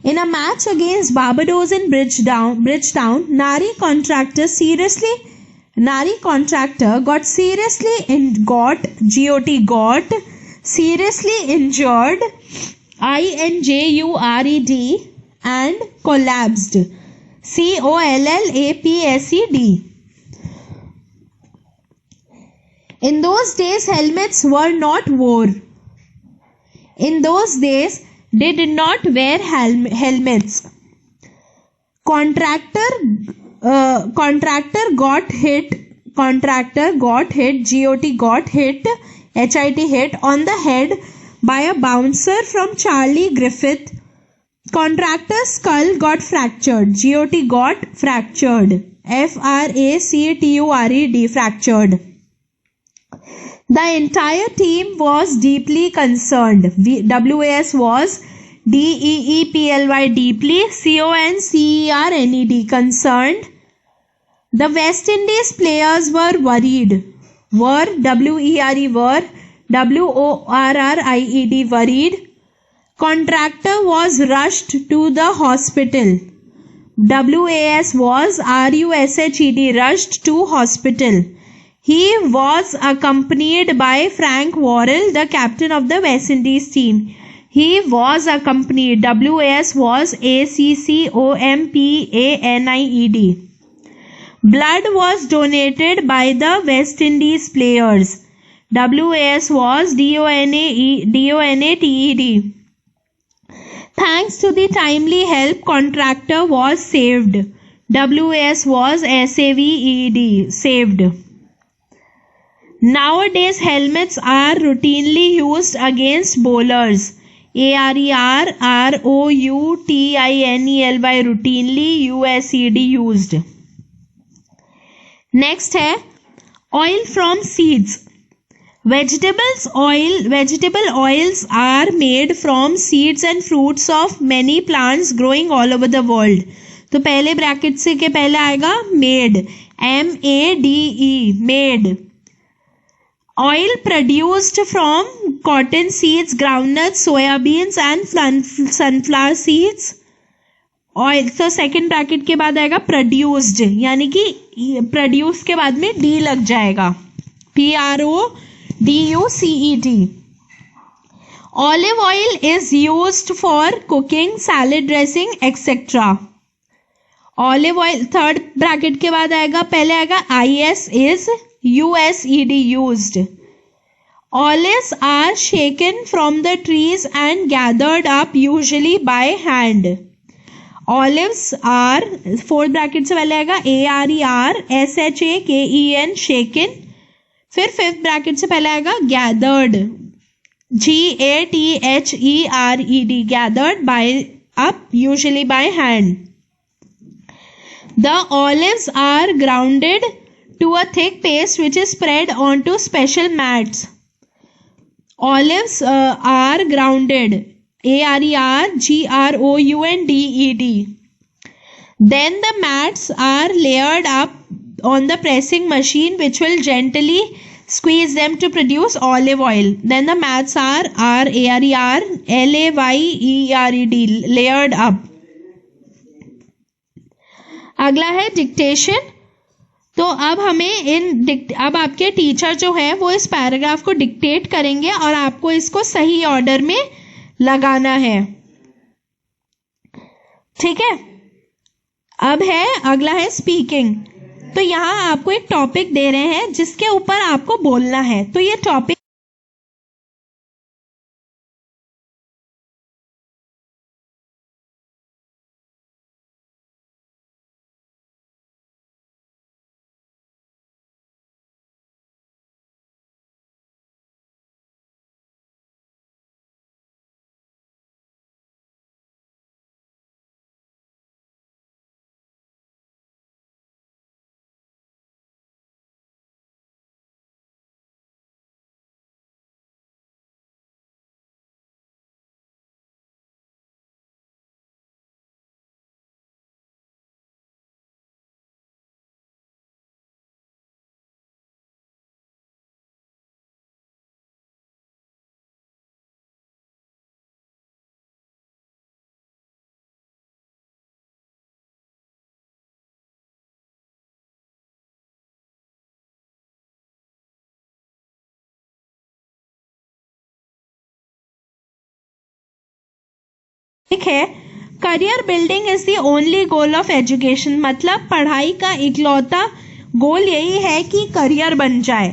In a match against Barbados in Bridgetown, Nari contractor got seriously injured, INJURED, and collapsed, COLLAPSED. In those days, helmets were not worn. In those days, they did not wear helmets. Contractor got hit, HIT on the head by a bouncer from Charlie Griffith. Contractor's skull got fractured, got fractured, FRACTURED, fractured. The entire team was deeply concerned. WAS was DEEPLY, deeply, CONCERNED, concerned. The West Indies players were worried. Were, W-E-R-E, were, W-O-R-R-I-E-D, worried. Contractor was rushed to the hospital. W-A-S was, R-U-S-H-E-D, rushed to hospital. He was accompanied by Frank Worrell, the captain of the West Indies team. He was accompanied. W-A-S was, A-C-C-O-M-P-A-N-I-E-D. Blood was donated by the West Indies players. W-A-S was, D-O-N-A-T-E-D. Thanks to the timely help, contractor was saved. W-A-S was, S-A-V-E-D, saved. Nowadays, helmets are routinely used against bowlers. A-R-E-R-R-O-U-T-I-N-E-L-Y, routinely, U-S-E-D, used. Next है oil from seeds. Vegetable oils are made from seeds and fruits of many plants growing all over the world. तो पहले bracket से के पहले आएगा made, M-A-D-E, made. Oil produced from cotton seeds, groundnuts, soya beans and sunflower seeds. Oil तो second bracket के बाद आएगा प्रोड्यूस्ड, यानी कि प्रोड्यूस के बाद में डी लग जाएगा, PRODUCET. Olive oil is used for cooking, salad dressing etcetera. Olive oil third bracket के बाद आएगा, पहले आएगा IS is USED, used. Olives are shaken from the trees and gathered up usually by hand. Olives are, fourth bracket से पहले आएगा ARERSHAKEN, shaken. फिर fifth bracket से पहले आएगा gathered, GATHERED, gathered by up usually by hand. The olives are grounded to a thick paste which is spread onto special mats. Olives are grounded, ARERGROUNDED. Then the mats are layered up on the pressing machine which will gently squeeze them to produce olive oil. Then the mats are RARERLAYERED, layered up. अगला है dictation. तो अब हमें अब आपके teacher जो है वो इस पैराग्राफ को डिक्टेट करेंगे और आपको इसको सही ऑर्डर में लगाना है. ठीक है. अब है अगला है स्पीकिंग. तो यहाँ आपको एक टॉपिक दे रहे हैं जिसके ऊपर आपको बोलना है. तो ये टॉपिक है. Career building is the only goal of education. मतलब पढ़ाई का इकलौता गोल यही है कि करियर बन जाए,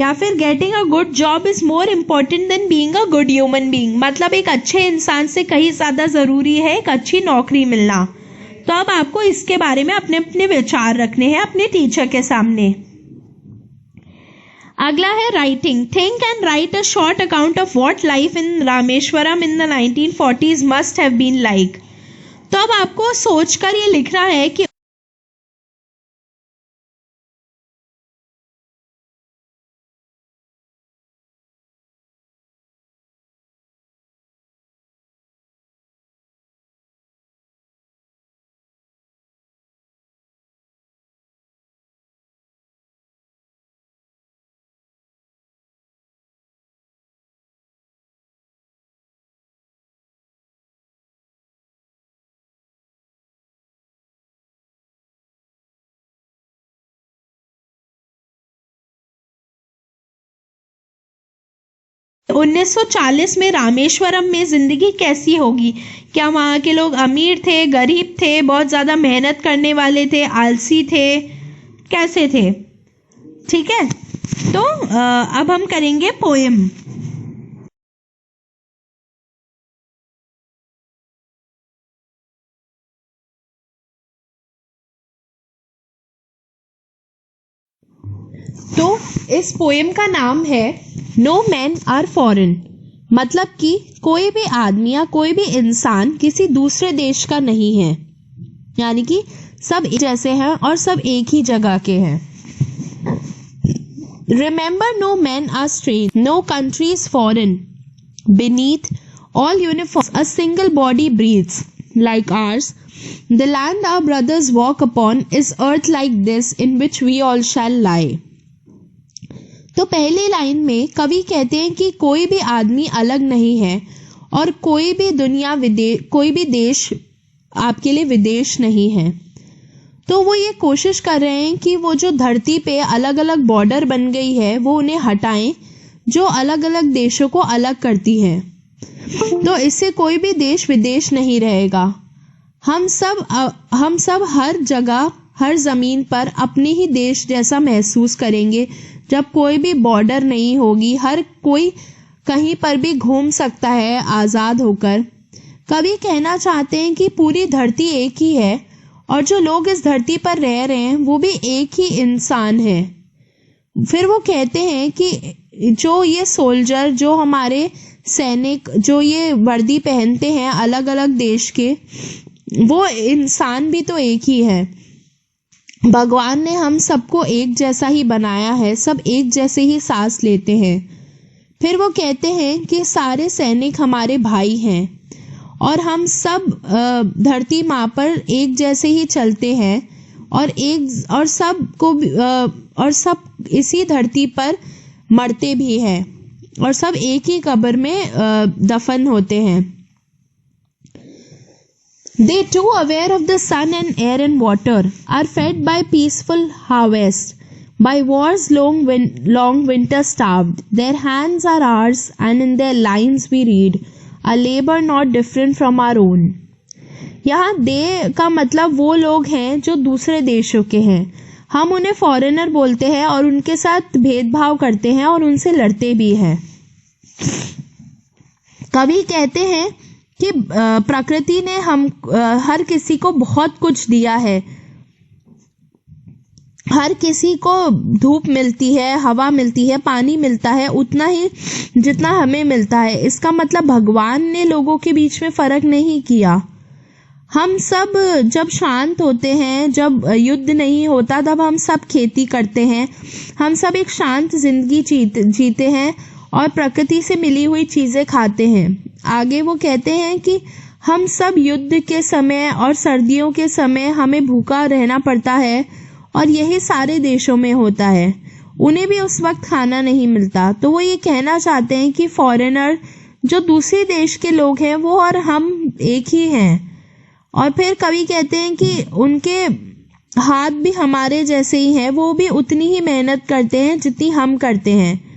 या फिर getting a good job is more important then being a good human being. मतलब एक अच्छे इंसान से कहीं ज़्यादा ज़रूरी है एक अच्छी नौकरी मिलना. तो अब आपको इसके बारे में अपने अपने विचार रखने हैं अपने टीचर के सामने. अगला है writing. Think and write a short account of what life in Rameswaram in the 1940s must have been like. तो अब आपको सोचकर ये लिखना है कि 1940 में रामेश्वरम में जिंदगी कैसी होगी? क्या वहाँ के लोग अमीर थे, गरीब थे, बहुत ज़्यादा मेहनत करने वाले थे, आलसी थे, कैसे थे? ठीक है, तो अब हम करेंगे पोएम। तो इस पोएम का नाम है नो मैन आर फॉरेन, मतलब कि कोई भी आदमी या कोई भी इंसान किसी दूसरे देश का नहीं है, यानी कि सब जैसे हैं और सब एक ही जगह के हैं। Remember no man are strange, no country is foreign, beneath all uniforms a single body breathes like ours. The land our brothers walk upon is earth like this in which we all shall lie. तो पहली line में कवि कहते हैं कि कोई भी आदमी अलग नहीं है और कोई भी देश आपके लिए विदेश नहीं है। तो वो ये कोशिश कर रहे हैं कि वो जो धरती पे अलग अलग बॉर्डर बन गई है वो उन्हें हटाएं, जो अलग अलग देशों को अलग करती है। तो इससे कोई भी देश विदेश नहीं रहेगा। हम सब हर जगह हर जमीन पर अपने ही देश जैसा महसूस करेंगे जब कोई भी बॉर्डर नहीं होगी, हर कोई कहीं पर भी घूम सकता है आज़ाद होकर। कवि कहना चाहते हैं कि पूरी धरती एक ही है और जो लोग इस धरती पर रह रहे हैं वो भी एक ही इंसान है। फिर वो कहते हैं कि जो ये सोल्जर, जो हमारे सैनिक, जो ये वर्दी पहनते हैं अलग अलग देश के, वो इंसान भी तो एक ही है। भगवान ने हम सबको एक जैसा ही बनाया है, सब एक जैसे ही सांस लेते हैं। फिर वो कहते हैं कि सारे सैनिक हमारे भाई हैं और हम सब धरती माँ पर एक जैसे ही चलते हैं और सब इसी धरती पर मरते भी हैं और सब एक ही कब्र में दफन होते हैं। They too aware of the sun and air and water are fed by peaceful harvest, by war's long winter starved. Their hands are ours and in their lines we read a labor not different from our own. यहाँ दे का मतलब वो लोग हैं जो दूसरे देशों के हैं। हम उन्हें फॉरेनर बोलते हैं और उनके साथ भेदभाव करते हैं और उनसे लड़ते भी हैं। कवि कहते हैं कि प्रकृति ने हर किसी को बहुत कुछ दिया है। हर किसी को धूप मिलती है, हवा मिलती है, पानी मिलता है, उतना ही जितना हमें मिलता है। इसका मतलब भगवान ने लोगों के बीच में फर्क नहीं किया। हम सब जब शांत होते हैं, जब युद्ध नहीं होता, तब हम सब खेती करते हैं, हम सब एक शांत जिंदगी जीते हैं और प्रकृति से मिली हुई चीजें खाते हैं। आगे वो कहते हैं कि हम सब युद्ध के समय और सर्दियों के समय हमें भूखा रहना पड़ता है और यही सारे देशों में होता है। उन्हें भी उस वक्त खाना नहीं मिलता। तो वो ये कहना चाहते हैं कि फॉरेनर, जो दूसरे देश के लोग हैं, वो और हम एक ही हैं। और फिर कवि कहते हैं कि उनके हाथ भी हमारे जैसे ही हैं, वो भी उतनी ही मेहनत करते हैं जितनी हम करते हैं।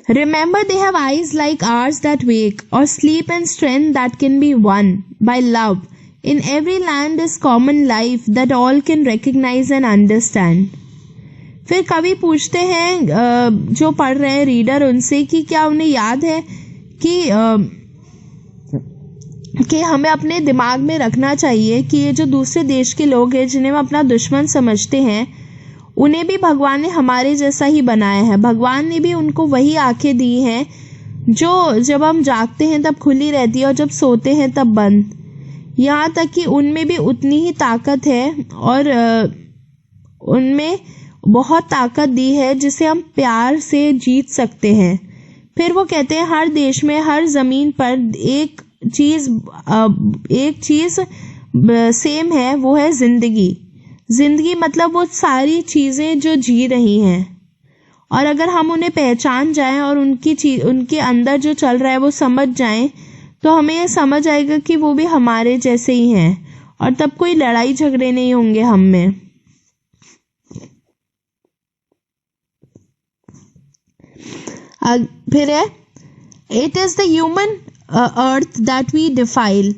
Remember they have eyes like ours that wake, or sleep and strength that can be won by love. In every land is common life that all can recognize and understand. फिर कवि पूछते हैं जो पढ़ रहे हैं रीडर उनसे कि क्या उन्हें याद है कि हमें अपने दिमाग में रखना चाहिए कि ये जो दूसरे देश के लोग हैं जिन्हें हम अपना दुश्मन समझते हैं, उन्हें भी भगवान ने हमारे जैसा ही बनाया है। भगवान ने भी उनको वही आंखें दी हैं जो जब हम जागते हैं तब खुली रहती है और जब सोते हैं तब बंद। यहाँ तक कि उनमें भी उतनी ही ताकत है और उनमें बहुत ताकत दी है जिसे हम प्यार से जीत सकते हैं। फिर वो कहते हैं हर देश में, हर जमीन पर एक चीज सेम है, वो है जिंदगी मतलब वो सारी चीजें जो जी रही हैं। और अगर हम उन्हें पहचान जाएं और उनके अंदर जो चल रहा है वो समझ जाएं, तो हमें ये समझ आएगा कि वो भी हमारे जैसे ही हैं और तब कोई लड़ाई झगड़े नहीं होंगे हम में। फिर है it is the human earth that we defile.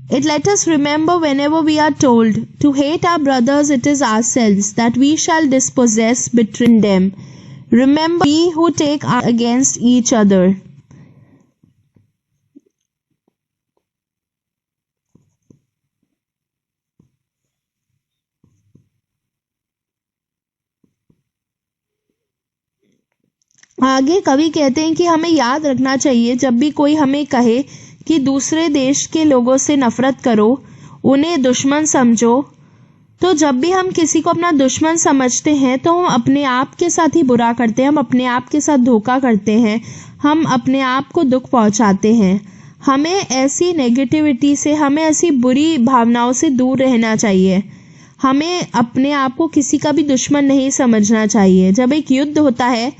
It let us remember whenever we are told to hate our brothers, it is ourselves that we shall dispossess between them. Remember, we who take arms against each other. आगे कवि कहते हैं कि हमें याद रखना चाहिए जब भी कोई हमें कहे कि दूसरे देश के लोगों से नफरत करो, उन्हें दुश्मन समझो, तो जब भी हम किसी को अपना दुश्मन समझते हैं तो हम अपने आप के साथ ही बुरा करते हैं, हम अपने आप के साथ धोखा करते हैं, हम अपने आप को दुख पहुंचाते हैं. हमें ऐसी नेगेटिविटी से, हमें ऐसी बुरी भावनाओं से दूर रहना चाहिए. हमें अपने आप को किसी का भी दुश्मन नहीं समझना चाहिए. जब एक युद्ध होता है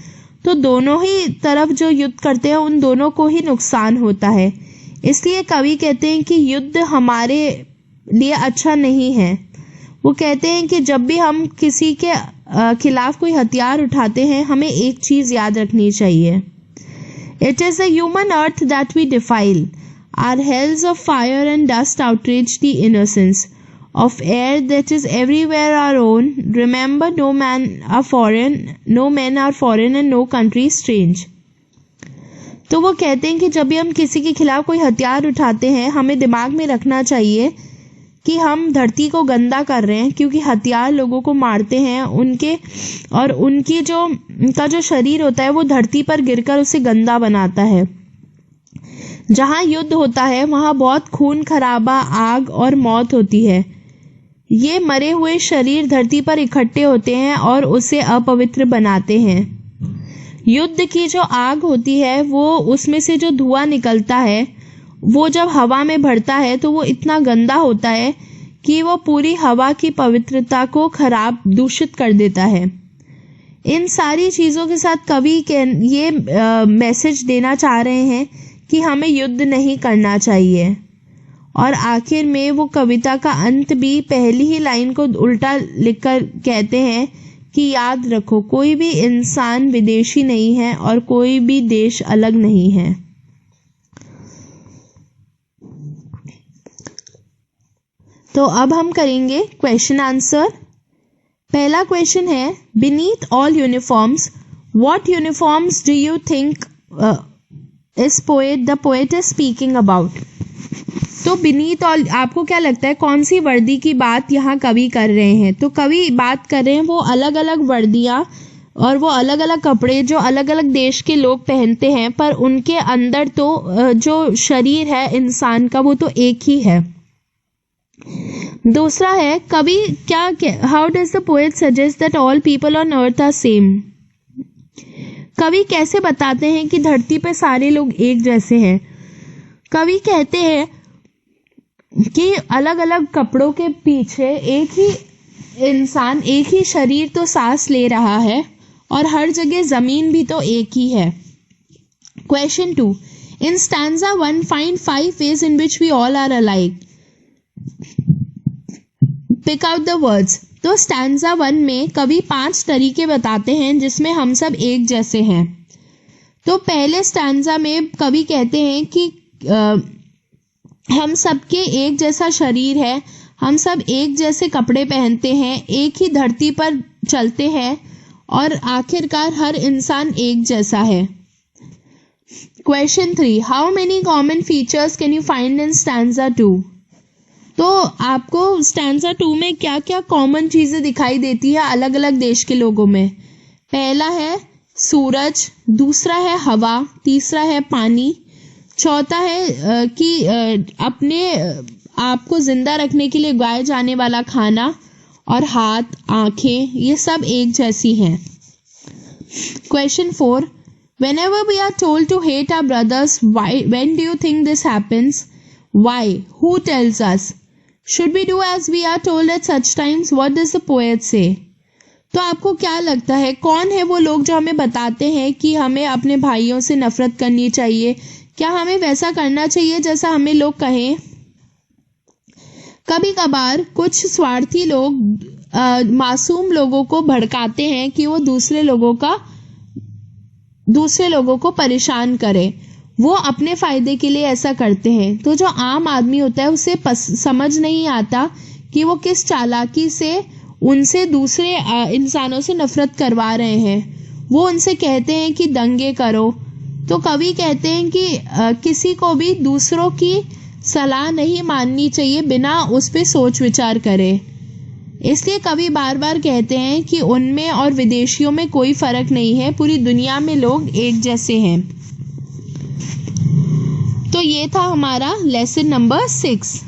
तो दोनों ही तरफ जो युद्ध करते हैं उन दोनों को ही नुकसान होता है. इसलिए कवि कहते हैं कि युद्ध हमारे लिए अच्छा नहीं है. वो कहते हैं कि जब भी हम किसी के खिलाफ कोई हथियार उठाते हैं हमें एक चीज याद रखनी चाहिए. It is the human earth that we defile. Our hells of fire and dust outreach the innocence of air that is everywhere our own. Remember, no men are foreign and no country strange. तो वो कहते हैं कि जब भी हम किसी के खिलाफ कोई हथियार उठाते हैं हमें दिमाग में रखना चाहिए कि हम धरती को गंदा कर रहे हैं, क्योंकि हथियार लोगों को मारते हैं, उनका जो शरीर होता है वो धरती पर गिरकर उसे गंदा बनाता है. जहाँ युद्ध होता है वहाँ बहुत खून खराबा, आग और मौत होती है. ये मरे हुए शरीर धरती पर इकट्ठे होते हैं और उसे अपवित्र बनाते हैं. युद्ध की जो आग होती है वो, उसमें से जो धुआं निकलता है वो जब हवा में बढ़ता है तो वो इतना गंदा होता है कि वो पूरी हवा की पवित्रता को खराब, दूषित कर देता है. इन सारी चीज़ों के साथ कवि ये मैसेज देना चाह रहे हैं कि हमें युद्ध नहीं करना चाहिए. और आखिर में वो कविता का अंत भी पहली ही लाइन को उल्टा लिखकर कहते हैं कि याद रखो, कोई भी इंसान विदेशी नहीं है और कोई भी देश अलग नहीं है. तो अब हम करेंगे क्वेश्चन आंसर. पहला क्वेश्चन है, beneath all uniforms what uniforms do you think the poet is speaking about. तो बीनीथ ऑल, आपको क्या लगता है कौन सी वर्दी की बात यहाँ कवि कर रहे हैं. तो कवि बात कर रहे हैं वो अलग अलग वर्दियाँ और वो अलग अलग कपड़े जो अलग अलग देश के लोग पहनते हैं, पर उनके अंदर तो जो शरीर है इंसान का वो तो एक ही है. दूसरा है, कवि क्या, how does the poet suggest that all people on earth are same. कवि कैसे बताते हैं कि धरती पे सारे लोग एक जैसे हैं. कवि कहते हैं कि अलग अलग कपड़ों के पीछे एक ही इंसान, एक ही शरीर तो सांस ले रहा है और हर जगह जमीन भी तो एक ही है. Question 2, in stanza 1 find 5 ways in which we all are alike. Pick out the words. तो स्टैंजा 1 में कवि 5 तरीके बताते हैं जिसमें हम सब एक जैसे हैं. तो पहले स्टैंजा में कवि कहते हैं कि हम सबके एक जैसा शरीर है, हम सब एक जैसे कपड़े पहनते हैं, एक ही धरती पर चलते हैं और आखिरकार हर इंसान एक जैसा है. Question 3, how many common features can you find in stanza 2. तो आपको स्टैंजा 2 में क्या क्या कॉमन चीज़ें दिखाई देती है अलग अलग देश के लोगों में. पहला है सूरज, दूसरा है हवा, तीसरा है पानी, चौथा है कि अपने आप को जिंदा रखने के लिए उगाए जाने वाला खाना, और हाथ, आंखें, ये सब एक जैसी हैं. Question 4, whenever we are told to hate our brothers, when do you think this happens? Why? Who tells us? Should we do as we are told at such times? What does the poet say? तो आपको क्या लगता है कौन है वो लोग जो हमें बताते हैं कि हमें अपने भाइयों से नफरत करनी चाहिए? क्या हमें वैसा करना चाहिए जैसा हमें लोग कहें? कभी कभार कुछ स्वार्थी लोग मासूम लोगों को भड़काते हैं कि वो दूसरे लोगों का दूसरे लोगों को परेशान करें, वो अपने फायदे के लिए ऐसा करते हैं। तो जो आम आदमी होता है उसे समझ नहीं आता कि वो किस चालाकी से उनसे दूसरे इंसानों से नफरत करवा रहे हैं। वो उनसे कहते हैं कि दंगे करो, तो कवि कहते हैं कि किसी को भी दूसरों की सलाह नहीं माननी चाहिए बिना उस पर सोच विचार करे। इसलिए कवि बार बार कहते हैं कि उनमें और विदेशियों में कोई फर्क नहीं है, पूरी दुनिया में लोग एक जैसे हैं। तो ये था हमारा लेसन नंबर 6।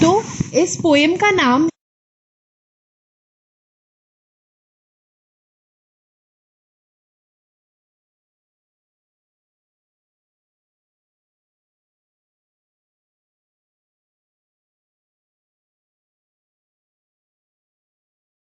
तो इस पोएम का नाम